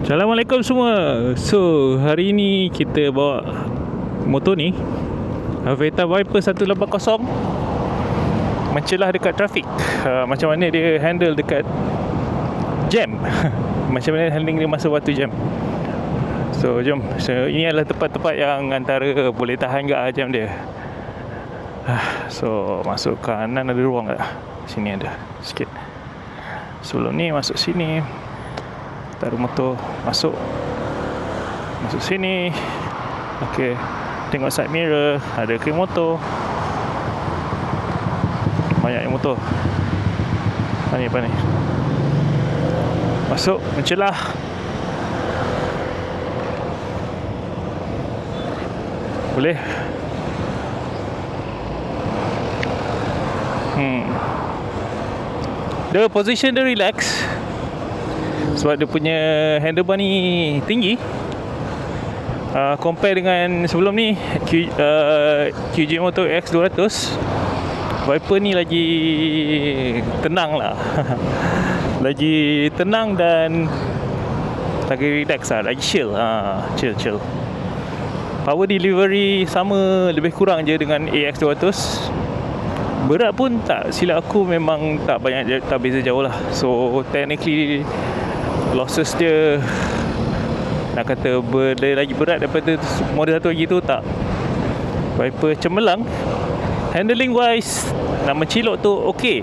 Assalamualaikum semua. So, hari ni kita bawa motor ni Aveta Viper 180 mencelah dekat trafik. Macam mana dia handle dekat jam. Macam mana handling dia masa waktu jam. So, jom. So, ini adalah tempat-tempat yang antara boleh tahan ke jam dia. So, masuk kanan ada ruang tak? Sini ada sikit. Sebelum ni masuk sini, taruh motor, masuk sini. Okey, tengok side mirror, ada krim motor, banyak motor. Apa ni masuk, mencelah. Boleh. The position dia relax sebab dia punya handlebar ni tinggi. Compare dengan sebelum ni QJ Moto X200, Viper ni lagi tenang lah. Lagi tenang dan lagi relax lah, lagi chill. Chill. Power delivery sama lebih kurang je dengan AX200. Berat pun tak silap aku memang tak banyak, tak beza jauh lah. So technically losses dia nak kata lagi berat daripada model satu lagi tu tak. Viper cemerlang. Handling wise nak mencilok tu okey.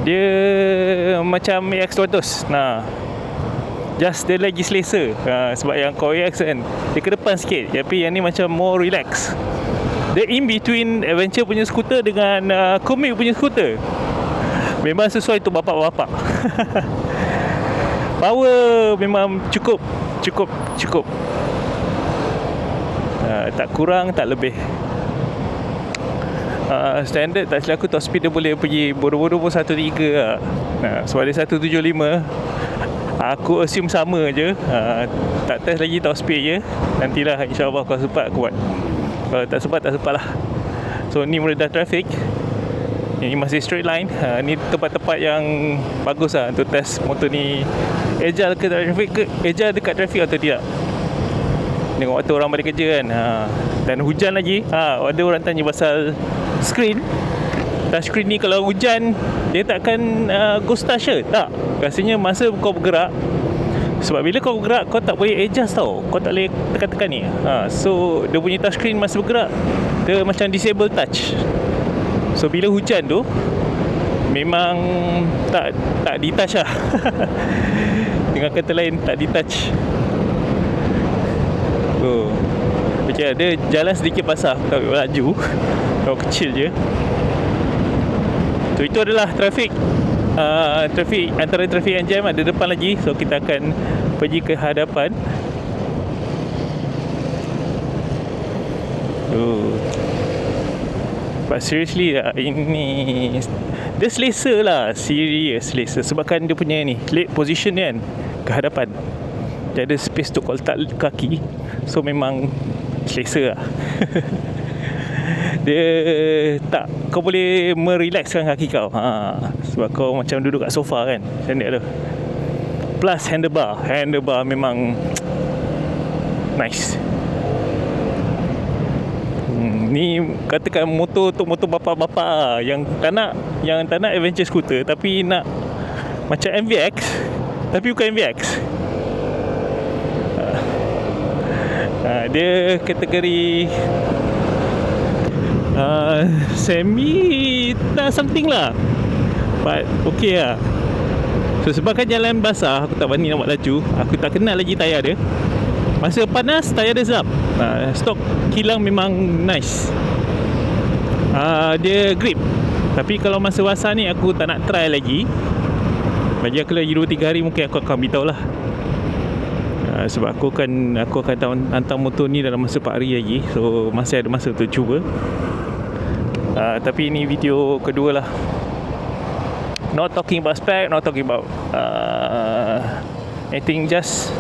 Dia macam AX200. Just dia lagi selesa. Sebab yang Core AX kan dia ke depan sikit, tapi yang ni macam more relax. Dia in between adventure punya skuter dengan commute punya skuter. Memang sesuai untuk bapak-bapak. Power memang cukup. Tak kurang, tak lebih. Standard tak silap aku top speed dia boleh pergi bodoh-bodoh pun 1.3 lah. Sebab dia 175. Aku assume sama je. Tak test lagi top speed je. Nantilah insyaAllah kalau sempat aku buat. Kalau tak sempat lah. So ni meredah trafik. Ini masih straight line. Ni tempat-tempat yang bagus lah untuk test motor ni agile ke trafik ke, agile dekat trafik atau tidak. Tengok waktu orang balik kerja kan. Dan hujan lagi. Ada orang tanya pasal screen. Touchscreen ni kalau hujan dia takkan ghost touch ke? Tak. Rasanya masa kau bergerak, sebab bila kau bergerak kau tak boleh adjust tau. Kau tak boleh tekan-tekan ni. So dia punya touchscreen masa bergerak dia macam disable touch. So bila hujan tu memang tak di-touch lah. Dengan kata lain tak di-touch. Macam dia jalan sedikit basah, tak laju. Kalau kecil je. So itu adalah trafik. Trafik, antara trafik yang jam ada depan lagi. So kita akan pergi ke hadapan. But seriously lah, ini dia selesa lah. Serius selesa. Sebabkan dia punya ni late position kan ke hadapan. Dia ada space untuk kau letak kaki. So memang selesa lah. Dia tak, kau boleh merelaxkan kaki kau. Sebab kau macam duduk kat sofa kan. Macam ni tu. Plus handlebar memang nice. Ni katakan motor untuk motor bapak-bapak yang tak nak adventure scooter tapi nak macam MVX tapi bukan MVX. Dia kategori semi something lah, but okay lah. So sebabkan jalan basah, aku tak berani nak buat laju. Aku tak kenal lagi tayar dia. Masa panas tayar dia zap. Stok kilang memang nice. Dia grip. Tapi kalau masa basah ni aku tak nak try lagi. Bagi aku lagi 2-3 hari mungkin aku akan beritahu lah. Sebab aku akan hantar motor ni dalam masa 4 hari lagi. So masih ada masa untuk cuba. Tapi ini video kedua lah. Not talking about spec, not talking about anything, just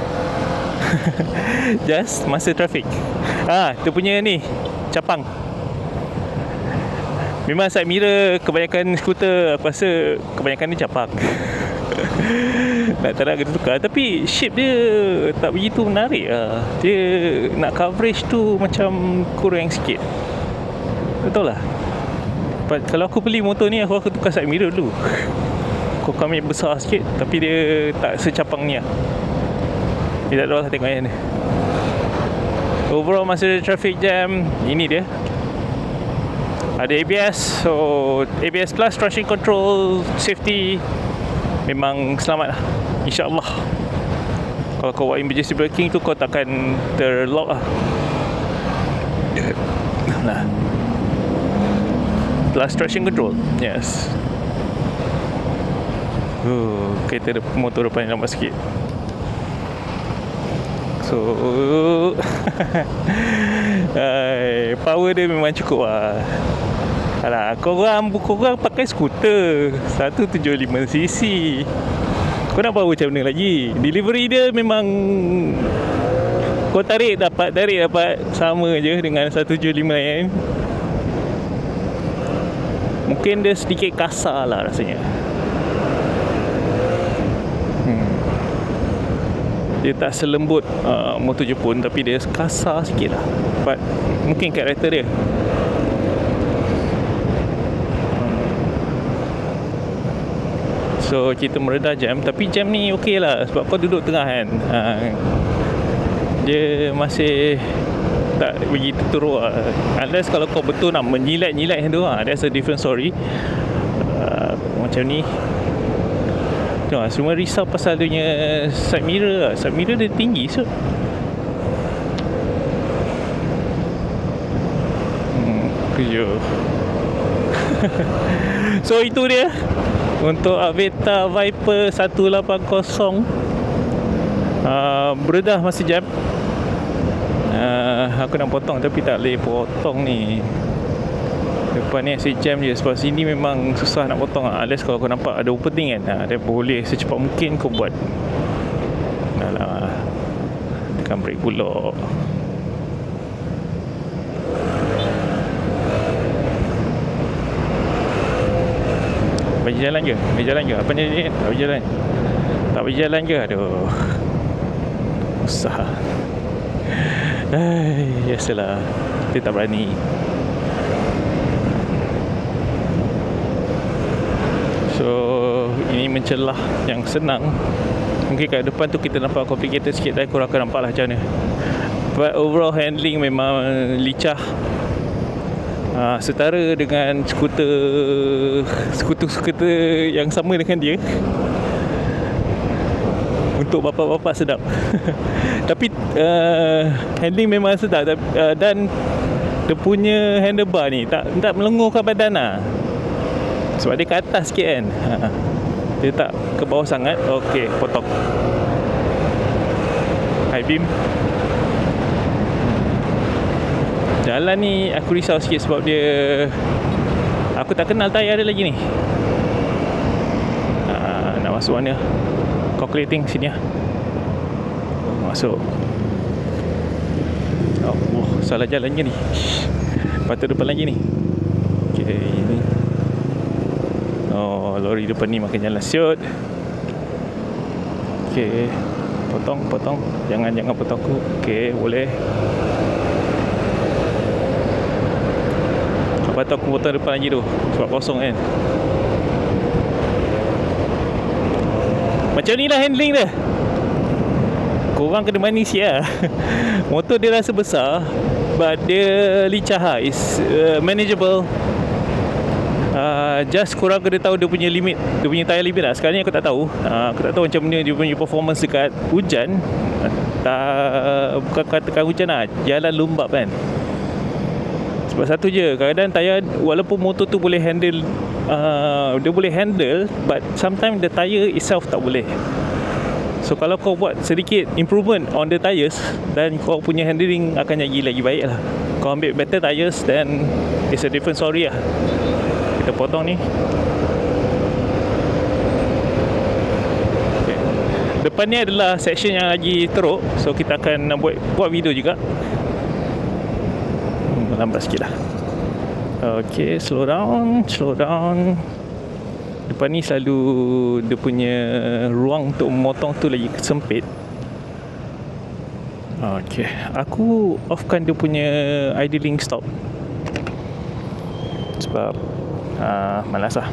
masa trafik. Dia punya ni capang. Memang side mirror kebanyakan skuter aku rasa kebanyakan ni capang. Nak tak nak kena tukar. Tapi shape dia tak begitu menarik lah. Dia nak coverage tu macam kurang sikit. Betul lah. Kalau aku beli motor ni, aku tukar side mirror dulu. Aku ambil besar sikit, tapi dia tak secapang ni lah. Dia tak ada lah tengok yang ni. Overall masa traffic jam, ini dia. Ada ABS. So ABS plus traction control, safety, memang selamat lah, InsyaAllah. Kalau kau buat emergency braking tu, kau takkan terlock lah. Nah, plus traction control, yes. Kereta motor depan yang lambat sikit. So power dia memang cukup lah. Alah, korang pakai skuter 175cc. Kau nak power macam mana lagi? Delivery dia memang kau tarik dapat sama je dengan 175 kan. Mungkin dia sedikit kasar lah rasanya. Dia tak selembut motor Jepun, tapi dia kasar sikit lah. But mungkin karakter dia. So kita meredah jam. Tapi jam ni okey lah, sebab kau duduk tengah kan. Dia masih tak begitu teruk lah. Unless kalau kau betul nak menyilat-nyilat tu, that's a different story. Macam ni, semua risau pasal dia punya side mirror lah. Side mirror dia tinggi so. Kerja. So itu dia untuk Aveta Viper 180. Beredah masa jam. Aku nak potong tapi tak boleh potong ni. Depan ni asyik jam je. Sebab sini memang susah nak potong lah. Unless kalau kau nampak ada opening kan, dia boleh secepat mungkin kau buat. Dah lah, tekan brake pula. Bagi jalan ke? Bagi jalan ke? Apa ni? Tak bagi jalan. Tak bagi jalan ke? Aduh, susah. Biasalah, dia tak berani. So ini mencelah yang senang. Mungkin kat depan tu kita nampak complicated sikit, dan korang akan nampak lah macam mana. But overall handling memang lincah. Setara dengan skuter yang sama dengan dia. Untuk bapak-bapak sedap. Tapi handling memang sedap. Dan dia punya handlebar ni tak melengurkan badan lah. Sebab dia ke atas sikit kan. Dia tak ke bawah sangat. Okey, potong. High beam. Jalan ni aku risau sikit sebab dia, aku tak kenal tayar dia lagi ni. Nak masuk mana? Calculating sini lah. Masuk. Oh, salah jalan ke ni? Patut depan lagi ni. Okay, ni. Oh, lori depan ni makan jalan siut. Okay, potong. Jangan potong aku. Okay, boleh. Lepas tu aku potong depan lagi tu, sebab kosong kan. Macam ni lah handling dia. Korang kena manis ya. Motor dia rasa besar, but dia lincah lah. It's manageable. Just korang kena tahu dia punya limit, dia punya tayar limit lah. Sekarang ni aku tak tahu. Aku tak tahu macam mana dia punya performance dekat hujan. Bukan katakan hujan lah, jalan lembab kan. Sebab satu je, kadang-kadang tayar, walaupun motor tu boleh handle, dia boleh handle, but sometimes the tire itself tak boleh. So kalau kau buat sedikit improvement on the tires, dan kau punya handling akan jadi lagi baik lah. Kau ambil better tires, then it's a different story lah. Kita potong ni. Okay. Depan ni adalah section yang lagi teruk, so kita akan buat video juga. Lambat sikit lah. Okay, slow down. Depan ni selalu dia punya ruang untuk memotong tu lagi sempit. Okay, aku offkan dia punya idling stop sebab malas lah.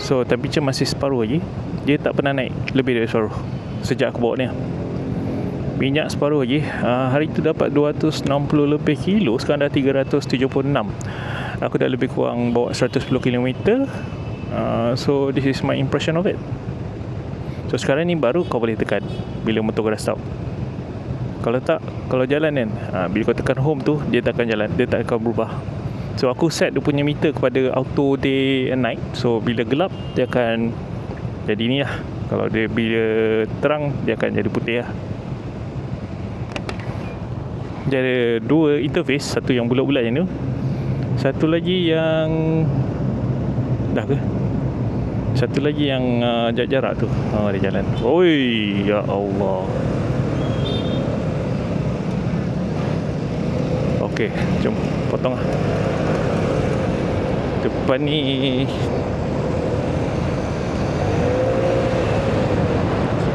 So temperature masih separuh lagi. Dia tak pernah naik lebih dari separuh sejak aku bawa ni. Minyak separuh lagi. Hari tu dapat 260 lebih kilo, sekarang dah 376. Aku dah lebih kurang bawa 110 km. So this is my impression of it. So sekarang ni baru kau boleh tekan bila motor kau dah stop. Kalau tak, kalau jalan kan, bila kau tekan home tu, dia tak akan jalan, dia tak akan berubah. So aku set dia punya meter kepada auto day and night. So bila gelap dia akan jadi ni lah. Kalau dia bila terang dia akan jadi putih lah. Dia ada dua interface, satu yang bulat-bulat yang tu, satu lagi yang dah ke? Satu lagi yang jarak-jarak tu. Dia jalan. Oi, ya Allah. Okey, jom potong lah. Depan ni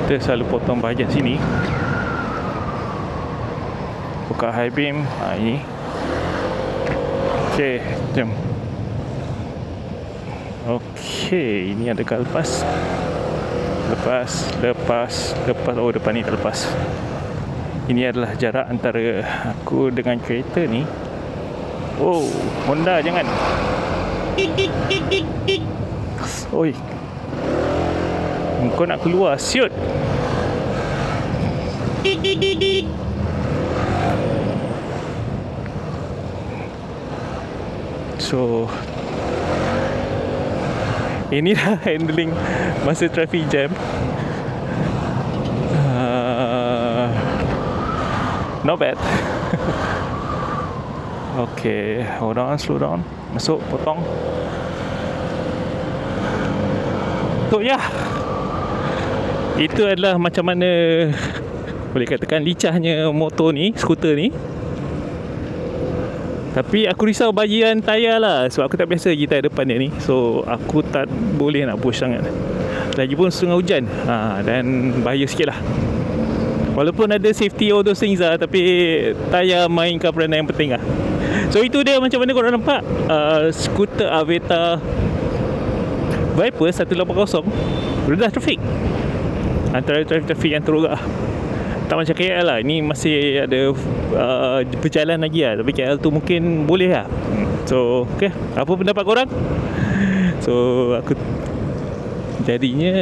kita selalu potong bahagian sini. Buka high beam. Ini. Okey, jom. Okey, ini adakah lepas? Lepas. Oh, depan ni tak lepas. Ini adalah jarak antara aku dengan kereta ni. Oh, Honda jangan. Oi. Kau nak keluar, siut. So inilah handling masa traffic jam. Not bad. Okay, hold on, slow down. Masuk, potong. So ya, itu adalah macam mana boleh katakan licahnya motor ni, skuter ni. Tapi aku risau bahagian tayar lah, sebab aku tak biasa lagi tayar depan dia ni. So aku tak boleh nak push sangat. Lagipun setengah hujan, dan bahaya sikit lah. Walaupun ada safety all those things lah, tapi tayar mainkan peranan yang penting lah. So itu dia macam mana korang nampak skuter Aveta Viper 180 redah trafik. Antara trafik yang teruk lah. Tak macam KL lah, ni masih ada berjalan lagi lah. Tapi KL tu mungkin boleh lah. So okay, apa pendapat korang? So aku jadinya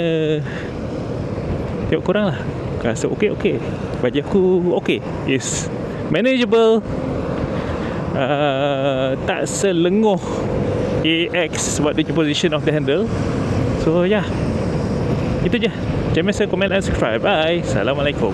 tengok korang lah. Rasa okay. Bagi aku okay, is manageable. Tak selenguh AX sebab dia position of the handle. So yeah, itu je. Jangan lupa komen dan subscribe. Bye. Assalamualaikum.